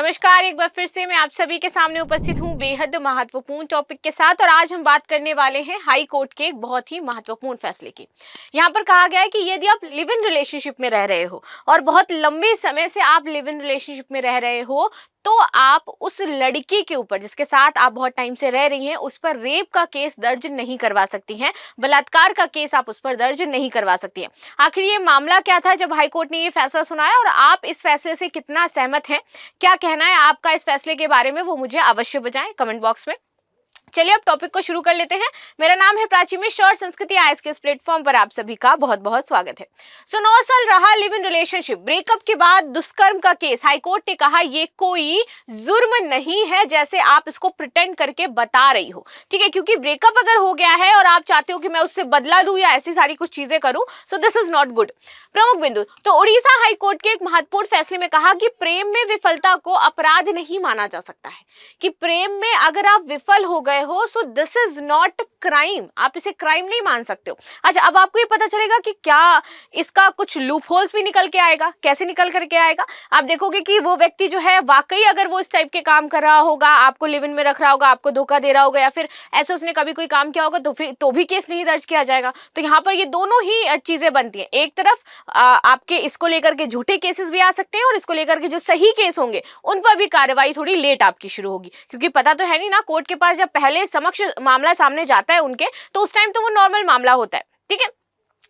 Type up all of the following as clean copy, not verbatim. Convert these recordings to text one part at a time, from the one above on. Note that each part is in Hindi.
नमस्कार, एक बार फिर से मैं आप सभी के सामने उपस्थित हूँ बेहद महत्वपूर्ण टॉपिक के साथ। और आज हम बात करने वाले हैं हाई कोर्ट के एक बहुत ही महत्वपूर्ण फैसले की। यहाँ पर कहा गया है कि यदि आप लिव इन रिलेशनशिप में रह रहे हो और बहुत लंबे समय से आप लिव इन रिलेशनशिप में रह रहे हो, तो आप उस लड़की के ऊपर जिसके साथ आप बहुत टाइम से रह रही हैं उस पर रेप का केस दर्ज नहीं करवा सकती हैं, बलात्कार का केस आप उस पर दर्ज नहीं करवा सकती हैं। आखिर ये मामला क्या था जब हाई कोर्ट ने ये फैसला सुनाया और आप इस फैसले से कितना सहमत हैं, क्या कहना है आपका इस फैसले के बारे में, वो मुझे अवश्य बताएं कमेंट बॉक्स में। चलिए अब टॉपिक को शुरू कर लेते हैं। मेरा नाम है प्राची मिश्र और संस्कृति आईएएस के इस प्लेटफॉर्म पर आप सभी का बहुत बहुत स्वागत है। 9 साल रहा लिव इन रिलेशनशिप, ब्रेकअप के बाद दुष्कर्म का केस। हाईकोर्ट ने कहा ये कोई जुर्म नहीं है जैसे आप इसको प्रिटेंड करके बता रही हो, ठीक है। क्योंकि ब्रेकअप अगर हो गया है और आप चाहते हो कि मैं उससे बदला लूं या ऐसी सारी कुछ चीजें करूं, so this is not good. प्रमुख बिंदु, तो उड़ीसा हाईकोर्ट के एक महत्वपूर्ण फैसले में कहा कि प्रेम में विफलता को अपराध नहीं माना जा सकता है, कि प्रेम में अगर आप विफल हो गए हो so this is not crime, आप इसे क्राइम नहीं मान सकते हो। अच्छा, अब आपको ये पता चलेगा कि क्या इसका कुछ लूप होल्स भी निकल के आएगा। कैसे निकल करके आएगा? आप देखोगे कि वो व्यक्ति जो है वाकई अगर वो इस टाइप के काम कर रहा होगा, आपको लिव इन में रख रहा होगा, आपको धोखा दे रहा होगा, या फिर ऐसे उसने कभी कोई काम किया होगा, तो फिर तो भी केस नहीं दर्ज किया जाएगा। तो यहाँ पर ये दोनों ही चीजें बनती हैं। एक तरफ आपके इसको लेकर के झूठे केसेस भी आ सकते हैं और इसको लेकर के जो सही केस होंगे उन पर भी कार्रवाई थोड़ी लेट आपकी शुरू होगी, क्योंकि पता तो है नहीं ना, कोर्ट के पास जब पहले समक्ष मामला सामने जाता है उनके, तो उस टाइम तो वो नॉर्मल मामला होता है, ठीक है।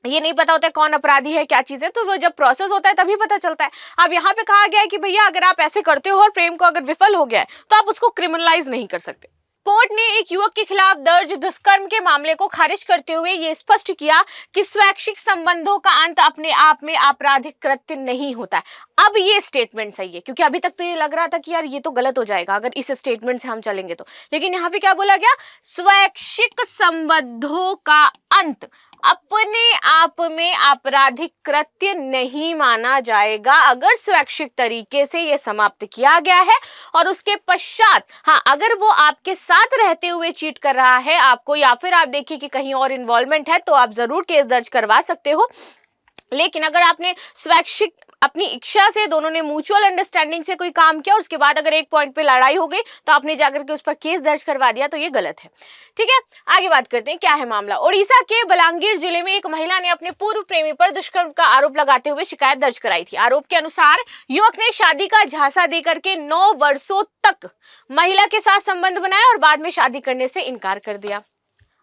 ये नहीं पता होता है कौन अपराधी है, क्या चीज है, तो वो जब प्रोसेस होता है तभी पता चलता है। अब यहाँ पे कहा गया है कि भैया अगर आप ऐसे करते हो और प्रेम को अगर विफल हो गया है तो आप उसको क्रिमिनलाइज नहीं कर सकते। कोर्ट ने एक युवक के खिलाफ दर्ज दुष्कर्म के मामले को खारिज करते हुए यह स्पष्ट किया कि स्वैच्छिक संबंधों का अंत अपने आप में आपराधिक कृत्य नहीं होता है। अब ये स्टेटमेंट सही है, क्योंकि अभी तक तो ये लग रहा था कि यार ये तो गलत हो जाएगा अगर इस स्टेटमेंट से हम चलेंगे तो, लेकिन यहाँ पे क्या बोला गया? स्वैच्छिक संबंधों का अंत अपने आप में आपराधिक कृत्य नहीं माना जाएगा अगर स्वैच्छिक तरीके से यह समाप्त किया गया है और उसके पश्चात, हाँ, अगर वो आपके साथ रहते हुए चीट कर रहा है आपको, या फिर आप देखिए कि कहीं और इन्वॉल्वमेंट है, तो आप जरूर केस दर्ज करवा सकते हो। लेकिन अगर आपने स्वैच्छिक अपनी इच्छा से, दोनों ने म्यूचुअल अंडरस्टैंडिंग से कोई काम किया और उसके बाद अगर एक पॉइंट पे लड़ाई हो गई तो आपने जाकर के उस पर केस दर्ज करवा दिया, तो ये गलत है, ठीक है। आगे बात करते हैं क्या है मामला। उड़ीसा के बलांगीर जिले में एक महिला ने अपने पूर्व प्रेमी पर दुष्कर्म का आरोप लगाते हुए शिकायत दर्ज कराई थी। आरोप के अनुसार युवक ने शादी का झांसा देकर के 9 वर्षों तक महिला के साथ संबंध बनाया और बाद में शादी करने से इनकार कर दिया।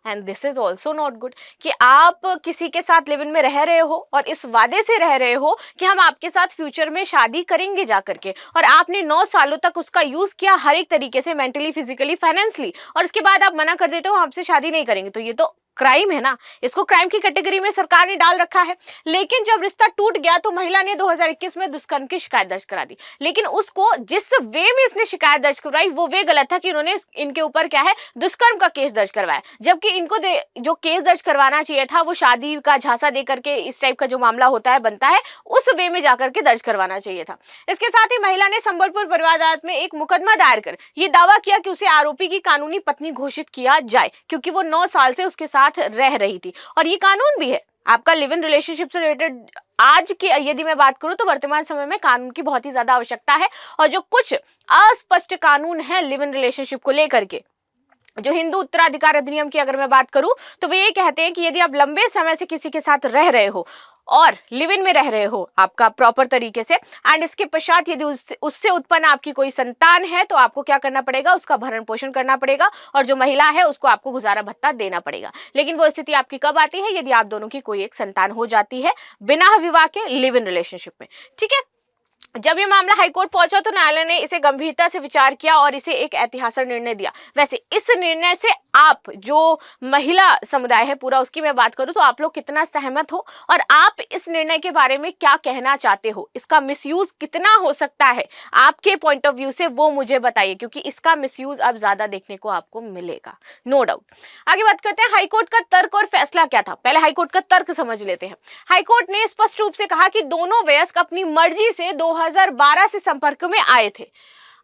And this is also not good, कि आप किसी के साथ लिव इन में रह रहे हो और इस वादे से रह रहे हो कि हम आपके साथ फ्यूचर में शादी करेंगे जा करके, और आपने 9 सालों तक उसका यूज किया हर एक तरीके से, मेंटली, फिजिकली, फाइनेंशियली, और उसके बाद आप मना कर देते हो हमसे शादी नहीं करेंगे, तो ये तो क्राइम है ना। इसको क्राइम की कैटेगरी में सरकार ने डाल रखा है। लेकिन जब रिश्ता टूट गया तो महिला ने 2021 में दुष्कर्म की शिकायत दर्ज करा दी, लेकिन उसको जिस वे में इसने शिकायत दर्ज करवाई वो वे गलत था कि उन्होंने इनके ऊपर क्या है, दुष्कर्म का केस दर्ज करवाया, जबकि इनको जो केस दर्ज करवाना चाहिए था वो शादी का झांसा दे करके इस टाइप का जो मामला होता है, बनता है, उस वे में जाकर के दर्ज करवाना चाहिए था। इसके साथ ही महिला ने संबलपुर परिवार अदालत में एक मुकदमा दायर कर ये दावा किया कि उसे आरोपी की कानूनी पत्नी घोषित किया जाए, क्योंकि वो 9 साल से उसके साथ रह रही थी। और ये कानून भी है आपका लिव इन रिलेशनशिप से रिलेटेड। आज की यदि मैं बात करूं तो वर्तमान समय में कानून की बहुत ही ज्यादा आवश्यकता है, और जो कुछ अस्पष्ट कानून है लिव इन रिलेशनशिप को लेकर के, जो हिंदू उत्तराधिकार अधिनियम की अगर मैं बात करूं तो वे ये कहते हैं कि यदि आप लंबे समय से किसी के साथ रह रहे हो और लिव इन में रह रहे हो आपका प्रॉपर तरीके से, एंड इसके पश्चात यदि उससे उत्पन्न आपकी कोई संतान है, तो आपको क्या करना पड़ेगा, उसका भरण पोषण करना पड़ेगा, और जो महिला है उसको आपको गुजारा भत्ता देना पड़ेगा। लेकिन वो स्थिति आपकी कब आती है? यदि आप दोनों की कोई एक संतान हो जाती है बिना विवाह के लिव इन रिलेशनशिप में, ठीक है। जब ये मामला हाईकोर्ट पहुंचा तो न्यायालय ने इसे गंभीरता से विचार किया और इसे एक ऐतिहासिक निर्णय दिया। वैसे इस निर्णय से आप, जो महिला समुदाय है पूरा, उसकी मैं बात करूं तो आप लोग कितना सहमत हो, और आप इस निर्णय के बारे में क्या कहना चाहते हो, इसका मिसयूज कितना हो सकता है आपके पॉइंट ऑफ व्यू से, वो मुझे बताइए, क्योंकि इसका मिसयूज अब ज्यादा देखने को आपको मिलेगा, नो डाउट। आगे बात करते हैं हाईकोर्ट का तर्क और फैसला क्या था। पहले हाईकोर्ट का तर्क समझ लेते हैं। हाईकोर्ट ने स्पष्ट रूप से कहा कि दोनों वयस्क अपनी मर्जी से 2012 से संपर्क में आए थे,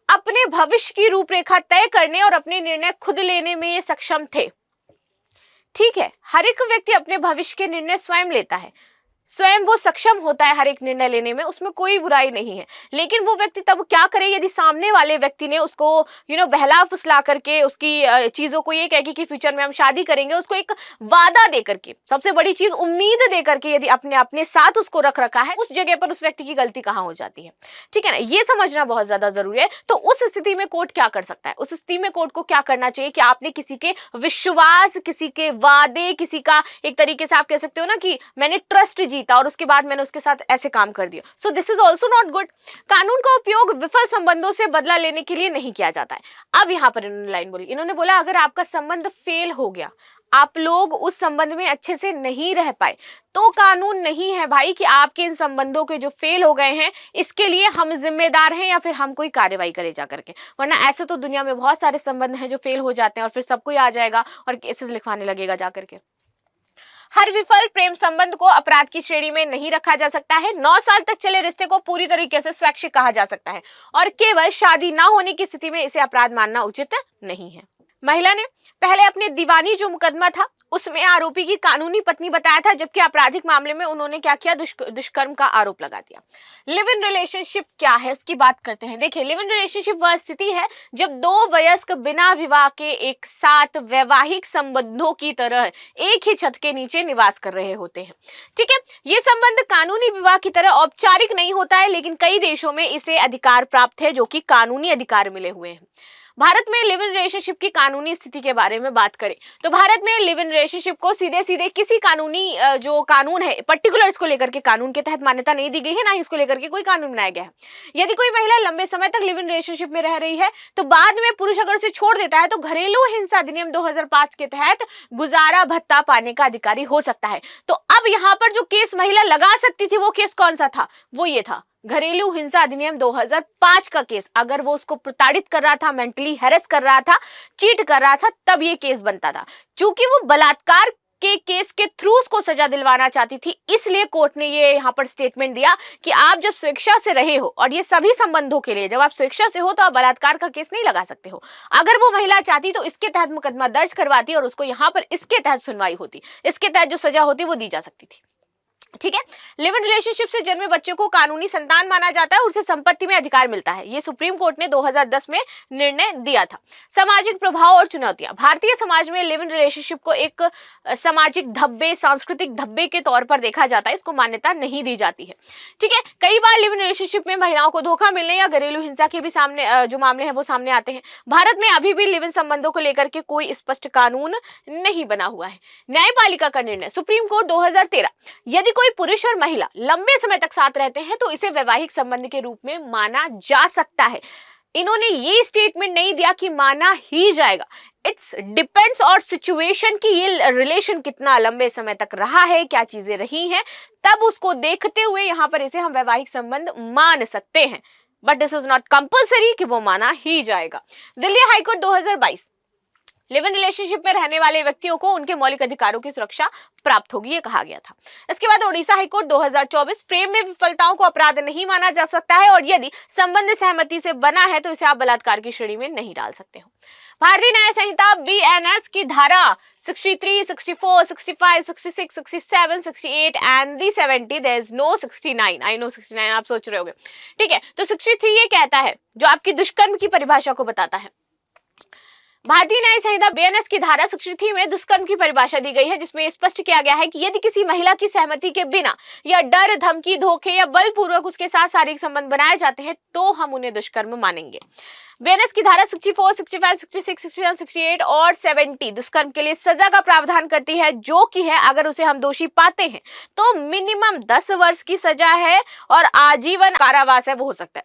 अपने भविष्य की रूपरेखा तय करने और अपने निर्णय खुद लेने में ये सक्षम थे। ठीक है, हर एक व्यक्ति अपने भविष्य के निर्णय स्वयं लेता है, स्वयं वो सक्षम होता है हर एक निर्णय लेने में, उसमें कोई बुराई नहीं है। लेकिन वो व्यक्ति तब क्या करे यदि सामने वाले व्यक्ति ने उसको बहला फुसला करके उसकी चीजों को ये कह के कि फ्यूचर में हम शादी करेंगे, उसको एक वादा दे करके, सबसे बड़ी चीज उम्मीद दे करके यदि अपने अपने साथ उसको रख रखा है, उस जगह पर उस व्यक्ति की गलती कहाँ हो जाती है। ठीक है ना, ये समझना बहुत ज्यादा जरूरी है। तो उस स्थिति में कोर्ट क्या कर सकता है, उस स्थिति में कोर्ट को क्या करना चाहिए कि आपने किसी के विश्वास, किसी के वादे, किसी का एक तरीके से आप कह सकते हो ना कि मैंने ट्रस्ट जीता और उसके बाद मैंने उसके साथ ऐसे काम कर दिया, so this is also not good. कानून का उपयोग विफल संबंधों से बदला लेने के लिए नहीं किया जाता है। अब यहां पर इन्होंने लाइन बोली, इन्होंने बोला अगर आपका संबंध फेल हो गया, आप लोग उस संबंध में अच्छे से नहीं रह पाए, तो कानून नहीं है भाई कि आपके इन संबंधों के जो फेल हो गए हैं इसके लिए हम जिम्मेदार हैं या फिर हम कोई कार्रवाई करे जा करके। वरना ऐसे तो दुनिया में बहुत सारे संबंध हैं जो फेल हो जाते हैं और फिर सबको ही आ जाएगा और केसेस लिखवाने लगेगा जा करके। हर विफल प्रेम संबंध को अपराध की श्रेणी में नहीं रखा जा सकता है। 9 साल तक चले रिश्ते को पूरी तरीके से स्वैच्छिक कहा जा सकता है और केवल शादी ना होने की स्थिति में इसे अपराध मानना उचित नहीं है। महिला ने पहले अपने दीवानी जो मुकदमा था उसमें आरोपी की कानूनी पत्नी बताया था, जबकि आपराधिक मामले में उन्होंने क्या किया, दुष्कर्म का आरोप लगा दिया। लिव इन रिलेशनशिप क्या है इसकी बात करते हैं। देखिए, लिव इन रिलेशनशिप वह स्थिति है जब दो वयस्क बिना विवाह के एक साथ वैवाहिक संबंधों की तरह एक ही छत के नीचे निवास कर रहे होते हैं। ठीक है, ये संबंध कानूनी विवाह की तरह औपचारिक नहीं होता है, लेकिन कई देशों में इसे अधिकार प्राप्त है जो कि कानूनी अधिकार मिले हुए हैं। भारत में लिव इन रिलेशनशिप की कानूनी स्थिति के बारे में बात करें तो भारत में लिव इन रिलेशनशिप को सीधे सीधे किसी कानूनी जो कानून है पर्टिकुलर इसको लेकर के कानून के तहत मान्यता नहीं दी गई है, ना ही इसको लेकर के कोई कानून बनाया गया है। यदि कोई महिला लंबे समय तक लिव इन रिलेशनशिप में रह रही है तो बाद में पुरुष अगर उसे छोड़ देता है तो घरेलू हिंसा अधिनियम 2005 के तहत गुजारा भत्ता पाने का अधिकारी हो सकता है। तो अब यहाँ पर जो केस महिला लगा सकती थी वो केस कौन सा था, वो ये था घरेलू हिंसा अधिनियम 2005 का केस। अगर वो उसको प्रताड़ित कर रहा था, मेंटली हैरेस कर रहा था, चीट कर रहा था, तब ये केस बनता था। चूंकि वो बलात्कार के केस के थ्रू उसको सजा दिलवाना चाहती थी, इसलिए कोर्ट ने ये यहाँ पर स्टेटमेंट दिया कि आप जब स्वेच्छा से रहे हो, और ये सभी संबंधों के लिए, जब आप स्वेच्छा से हो तो आप बलात्कार का केस नहीं लगा सकते हो। अगर वो महिला चाहती तो इसके तहत मुकदमा दर्ज करवाती और उसको यहाँ पर इसके तहत सुनवाई होती, इसके तहत जो सजा होती वो दी जा सकती थी। ठीक है, लिव इन रिलेशनशिप से जन्मे बच्चे को कानूनी संतान माना जाता है और उसे संपत्ति में अधिकार मिलता है। ये सुप्रीम कोर्ट ने 2010 में निर्णय दिया था। सामाजिक प्रभाव और चुनौतियां। भारतीय समाज में लिव इन रिलेशनशिप को एक सामाजिक धब्बे, सांस्कृतिक धब्बे के तौर पर देखा जाता है, इसको मान्यता नहीं दी जाती है। ठीक है, कई बार लिव इन रिलेशनशिप में महिलाओं को धोखा मिलने या घरेलू हिंसा के भी सामने जो मामले हैं वो सामने आते हैं। भारत में अभी भी लिव इन संबंधों को लेकर के कोई स्पष्ट कानून नहीं बना हुआ है। न्यायपालिका का निर्णय, सुप्रीम कोर्ट 2013, यदि कोई पुरुष और महिला लंबे समय तक साथ रहते हैं तो इसे वैवाहिक संबंध के रूप में माना जा सकता है। इन्होंने ये स्टेटमेंट नहीं दिया कि माना ही जाएगा, इट्स डिपेंड्स और सिचुएशन कि ये रिलेशन कितना लंबे समय तक रहा है, क्या चीजें रही हैं, तब उसको देखते हुए यहाँ पर इसे हम वैवाहिक संबंध मान सकते हैं, but this is not compulsory कि वो माना ही जाएगा। Delhi high court 2022, live in relationship में रहने वाले व्यक्तियों को उनके मौलिक अधिकारों की सुरक्षा प्राप्त होगी, ये कहा गया था। इसके बाद ओडिशा हाईकोर्ट 2024, प्रेम में विफलताओं को अपराध नहीं माना जा सकता है और यदि संबंध सहमति से बना है तो इसे आप बलात्कार की श्रेणी में नहीं डाल सकते हो। भारतीय न्याय संहिता BNS की धारा 63, 64, 65, 66, 67, 68 and the 70, there is no 69। I know 69 आप सोच रहे होगे। ठीक है, तो 63 ये कहता है, जो आपकी दुष्कर्म की परिभाषा को बताता है। भारतीय न्याय संहिता BNS की धारा 63 में दुष्कर्म की परिभाषा दी गई है, जिसमें स्पष्ट किया गया है कि यदि किसी महिला की सहमति के बिना या डर, धमकी, धोखे या बलपूर्वक उसके साथ शारीरिक संबंध बनाए जाते हैं तो हम उन्हें दुष्कर्म मानेंगे। BNS की धारा 64, 65, 66, 67, 68 और 70 दुष्कर्म के लिए सजा का प्रावधान करती है, जो कि है अगर उसे हम दोषी पाते हैं तो मिनिमम 10 वर्ष की सजा है और आजीवन कारावास है वो हो सकता है।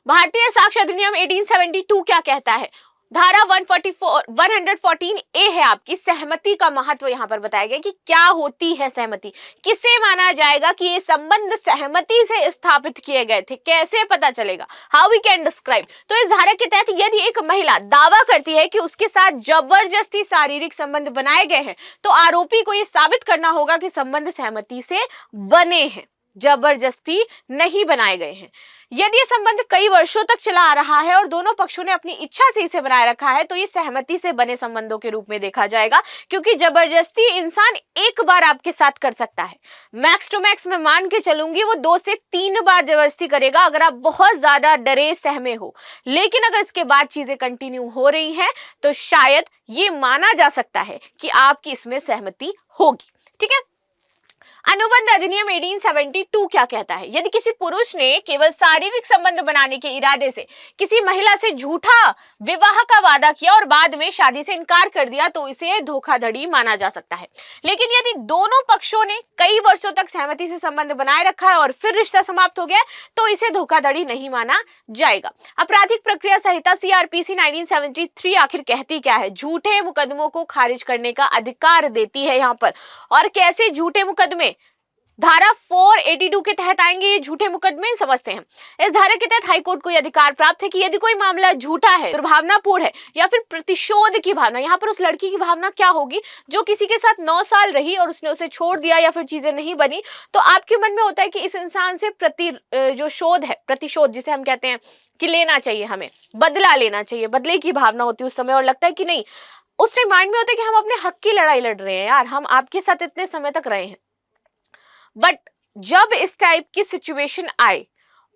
भारतीय साक्ष्य अधिनियम 1872 क्या कहता है? धारा 114A है आपकी, सहमति का महत्व यहाँ पर बताया गया कि क्या होती है सहमति, किसे माना जाएगा कि ये संबंध सहमति से स्थापित किए गए थे, कैसे पता चलेगा, हाउ वी कैन डिस्क्राइब। तो इस धारा के तहत यदि एक महिला दावा करती है कि उसके साथ जबरदस्ती शारीरिक संबंध बनाए गए हैं तो आरोपी को ये साबित करना होगा कि संबंध सहमति से बने हैं। जबरदस्ती नहीं बनाए गए हैं। यदि ये संबंध कई वर्षों तक चला आ रहा है और दोनों पक्षों ने अपनी इच्छा से इसे बनाए रखा है तो ये सहमति से बने संबंधों के रूप में देखा जाएगा, क्योंकि जबरदस्ती इंसान एक बार आपके साथ कर सकता है। मैक्स टू मैक्स मैं मान के चलूंगी वो 2 से 3 बार जबरदस्ती करेगा अगर आप बहुत ज्यादा डरे सहमे हो। लेकिन अगर इसके बाद चीजें कंटिन्यू हो रही हैं तो शायद ये माना जा सकता है कि आपकी इसमें सहमति होगी। ठीक है। अनुबंध अधिनियम 1872 क्या कहता है? यदि किसी पुरुष ने केवल शारीरिक संबंध बनाने के इरादे से किसी महिला से झूठा विवाह का वादा किया और बाद में शादी से इनकार कर दिया तो इसे धोखाधड़ी माना जा सकता है। लेकिन यदि दोनों पक्षों ने कई वर्षों तक सहमति से संबंध बनाए रखा है और फिर रिश्ता समाप्त हो गया तो इसे धोखाधड़ी नहीं माना जाएगा। आपराधिक प्रक्रिया संहिता CRPC 1973 आखिर कहती क्या है? झूठे मुकदमों को खारिज करने का अधिकार देती है यहाँ पर। और कैसे झूठे मुकदमे? धारा 482 के तहत आएंगे ये झूठे मुकदमे, समझते हैं। इस धारा के तहत हाईकोर्ट को यह अधिकार प्राप्त है कि यदि कोई मामला झूठा है, दुर्भावनापूर्ण है या फिर प्रतिशोध की भावना, यहाँ पर उस लड़की की भावना क्या होगी जो किसी के साथ 9 साल रही और उसने उसे छोड़ दिया या फिर चीजें नहीं बनी, तो आपके मन में होता है कि इस इंसान से जो शोध है, प्रतिशोध जिसे हम कहते हैं कि लेना चाहिए, हमें बदला लेना चाहिए, बदले की भावना होती है उस समय। और लगता है कि नहीं, उस टाइम माइंड में होता है कि हम अपने हक की लड़ाई लड़ रहे हैं यार, हम आपके साथ इतने समय तक रहे हैं। बट जब इस टाइप की सिचुएशन आए,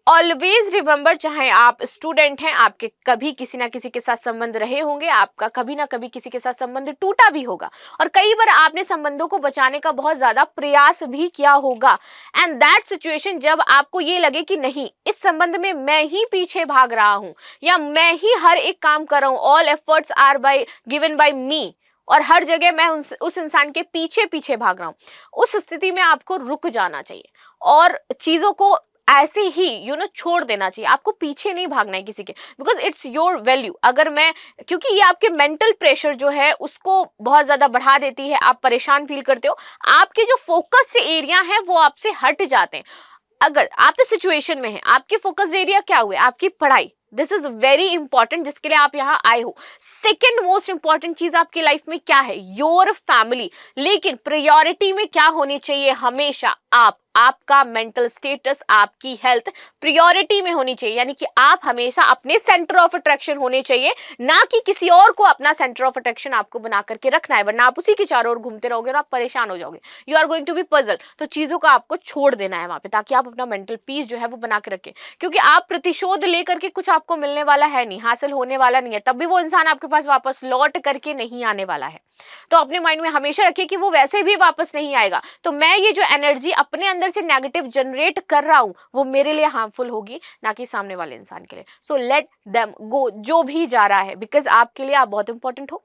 ऑलवेज रिमेंबर, चाहे आप स्टूडेंट हैं, आपके कभी किसी ना किसी के साथ संबंध रहे होंगे, आपका कभी ना कभी किसी के साथ संबंध टूटा भी होगा और कई बार आपने संबंधों को बचाने का बहुत ज्यादा प्रयास भी किया होगा। एंड दैट सिचुएशन, जब आपको ये लगे कि नहीं, इस संबंध में मैं ही पीछे भाग रहा हूं या मैं ही हर एक काम कर रहा हूं, all efforts are given by me, और हर जगह मैं उस इंसान के पीछे पीछे भाग रहा हूं, उस स्थिति में आपको रुक जाना चाहिए और चीजों को ऐसे ही छोड़ देना चाहिए। आपको पीछे नहीं भागना है किसी के, बिकॉज इट्स योर वैल्यू। अगर मैं, क्योंकि ये आपके मेंटल प्रेशर जो है उसको बहुत ज्यादा बढ़ा देती है, आप परेशान फील करते हो, आपके जो फोकस्ड एरिया है वो आपसे हट जाते हैं। अगर आप इस सिचुएशन में हैं, आपके फोकस्ड एरिया क्या हुए? आपकी पढ़ाई, दिस इज वेरी इंपॉर्टेंट, जिसके लिए आप यहाँ आए हो। सेकेंड मोस्ट इंपॉर्टेंट चीज आपकी लाइफ में क्या है? Your family. लेकिन प्रायोरिटी में क्या होनी चाहिए हमेशा? आपका मेंटल स्टेटस, आपकी हेल्थ प्रायोरिटी में होनी चाहिए। यानी कि आप हमेशा अपने सेंटर ऑफ अट्रैक्शन होने चाहिए, ना कि किसी और को अपना सेंटर ऑफ अट्रैक्शन आपको बना करके रखना है, वरना आप उसी के चारों ओर घूमते रहोगे और आप परेशान हो जाओगे। You are going to be puzzle. तो चीजों को आपको छोड़ देना है वहां पे, ताकि आप अपना मेंटल पीस जो है वो बना के रखें, क्योंकि आप प्रतिशोध लेकर के कुछ आपको मिलने वाला है नहीं, हासिल होने वाला नहीं है, तब भी वो इंसान आपके पास वापस लौट करके नहीं आने वाला है। तो अपने माइंड में हमेशा रखिए कि वो वैसे भी वापस नहीं आएगा, तो मैं ये जो एनर्जी अपने अंदर से नेगेटिव जनरेट कर रहा हूं वो मेरे लिए हार्मफुल होगी, ना कि सामने वाले इंसान के लिए। सो लेट देम गो, जो भी जा रहा है, बिकॉज आपके लिए आप बहुत इंपॉर्टेंट हो।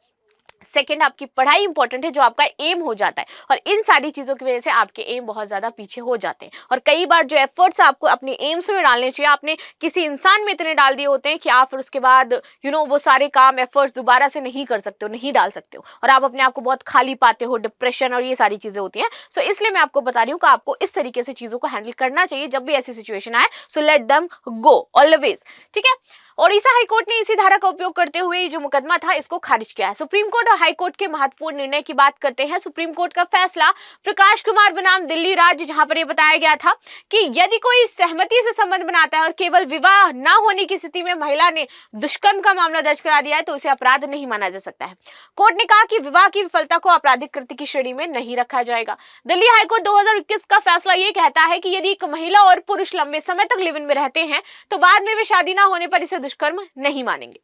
सेकेंड, आपकी पढ़ाई इंपॉर्टेंट है, जो आपका एम हो जाता है, और इन सारी चीजों की वजह से आपके एम बहुत ज्यादा पीछे हो जाते हैं। और कई बार जो एफर्ट्स आपको अपने एम्स में डालने चाहिए, आपने किसी इंसान में इतने डाल दिए होते हैं कि आप फिर उसके बाद वो सारे काम, एफर्ट्स दोबारा से नहीं कर सकते हो, नहीं डाल सकते हो, और आप अपने आप को बहुत खाली पाते हो, डिप्रेशन और ये सारी चीजें होती हैं। सो इसलिए मैं आपको बता रही हूँ कि आपको इस तरीके से चीजों को हैंडल करना चाहिए जब भी ऐसी सिचुएशन आए। So let them go always. ठीक है। ओडिशा हाईकोर्ट ने इसी धारा का उपयोग करते हुए जो मुकदमा था इसको खारिज किया है। सुप्रीम कोर्ट और हाईकोर्ट के महत्वपूर्ण निर्णय की बात करते हैं। सुप्रीम कोर्ट का फैसला प्रकाश कुमार बनाम दिल्ली राज्य, जहां पर यह बताया गया था कि यदि कोई सहमति से संबंध बनाता है और केवल विवाह न होने की स्थिति में महिला ने दुष्कर्म का मामला दर्ज करा दिया है तो इसे अपराध नहीं माना जा सकता है। कोर्ट ने कहा कि विवाह की विफलता को आपराधिक कृत्य की श्रेणी में नहीं रखा जाएगा। दिल्ली हाईकोर्ट 2021 का फैसला ये कहता है कि यदि एक महिला और पुरुष लंबे समय तक लिव इन में रहते हैं तो बाद में वे शादी न होने पर इसे दुष्कर्म नहीं मानेंगे।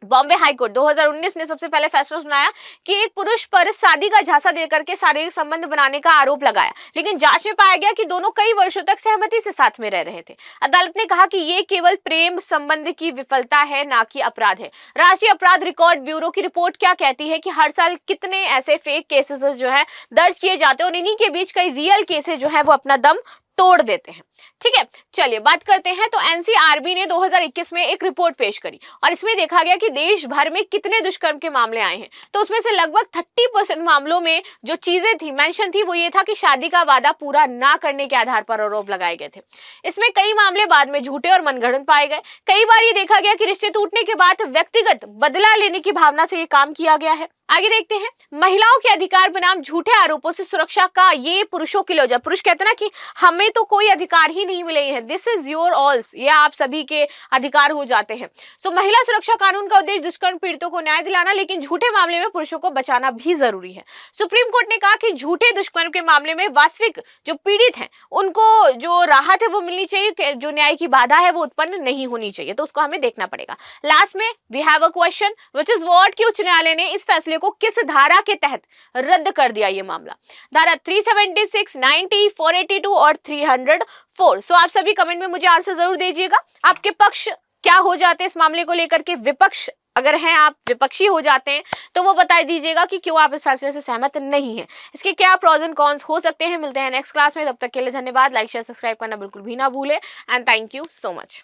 बॉम्बे हाईकोर्ट 2019 ने सबसे पहले फैसला सुनाया कि एक पुरुष पर शादी का झांसा देकर के शारीरिक संबंध बनाने का आरोप लगाया, लेकिन जांच में पाया गया कि दोनों कई वर्षों तक सहमति से साथ में रह रहे थे। अदालत ने कहा कि ये केवल प्रेम संबंध की विफलता है, ना कि अपराध है। राष्ट्रीय अपराध रिकॉर्ड ब्यूरो की रिपोर्ट क्या कहती है कि हर साल कितने ऐसे फेक केसेस जो है दर्ज किए जाते हैं और इन्हीं के बीच कई रियल केसेस जो है वो अपना दम तोड़ देते हैं। ठीक है, चलिए बात करते हैं। तो एनसीआरबी ने 2021 में एक रिपोर्ट पेश करी और इसमें देखा गया कि देश भर में कितने दुष्कर्म के मामले आए हैं। तो उसमें से लगभग 30% मामलों में जो चीजें थी, मेंशन थी, वो ये था कि शादी का वादा पूरा ना करने के आधार पर आरोप लगाए गए थे। इसमें कई मामले बाद में झूठे और मनगढ़ंत पाए गए। कई बार ये देखा गया कि रिश्ते टूटने के बाद व्यक्तिगत बदला लेने की भावना से ये काम किया गया है। आगे देखते हैं, महिलाओं के अधिकार बनाम झूठे आरोपों से सुरक्षा का ये पुरुषों के लिए, जब पुरुष कहते हैं ना कि हमें तो कोई अधिकार ही नहीं मिले हैं, दिस इज योर ऑल्स, ये आप सभी के अधिकार हो जाते हैं। सो महिला सुरक्षा कानून का उद्देश्य दुष्कर्म पीड़ितों को न्याय दिलाना, लेकिन झूठे मामले में पुरुषों को बचाना भी जरूरी है। सुप्रीम कोर्ट ने कहा कि झूठे दुष्कर्म के मामले में वास्तविक जो पीड़ित हैं उनको जो राहत है वो मिलनी चाहिए, जो न्याय की बाधा है वो उत्पन्न नहीं होनी चाहिए, तो उसको हमें देखना पड़ेगा। लास्ट में we have a question which is what कि उच्च न्यायालय ने इस फैसले को किस धारा के तहत रद्द कर दिया ये मामला? धारा 376, 90, 482 और 304। सो आप सभी कमेंट में मुझे आंसर जरूर दीजिएगा, आपके पक्ष क्या हो जाते हैं इस मामले को लेकर के, विपक्ष अगर हैं आप, विपक्षी हो जाते हैं तो वो बता दीजिएगा कि क्यों आप इस फैसले से सहमत नहीं हैं, इसके क्या प्रोज एंड कॉन्स हो सकते हैं। मिलते हैं नेक्स्ट क्लास में, तब तक के लिए धन्यवाद। लाइक शेयर सब्सक्राइब करना बिल्कुल भी ना भूलें and thank you so much.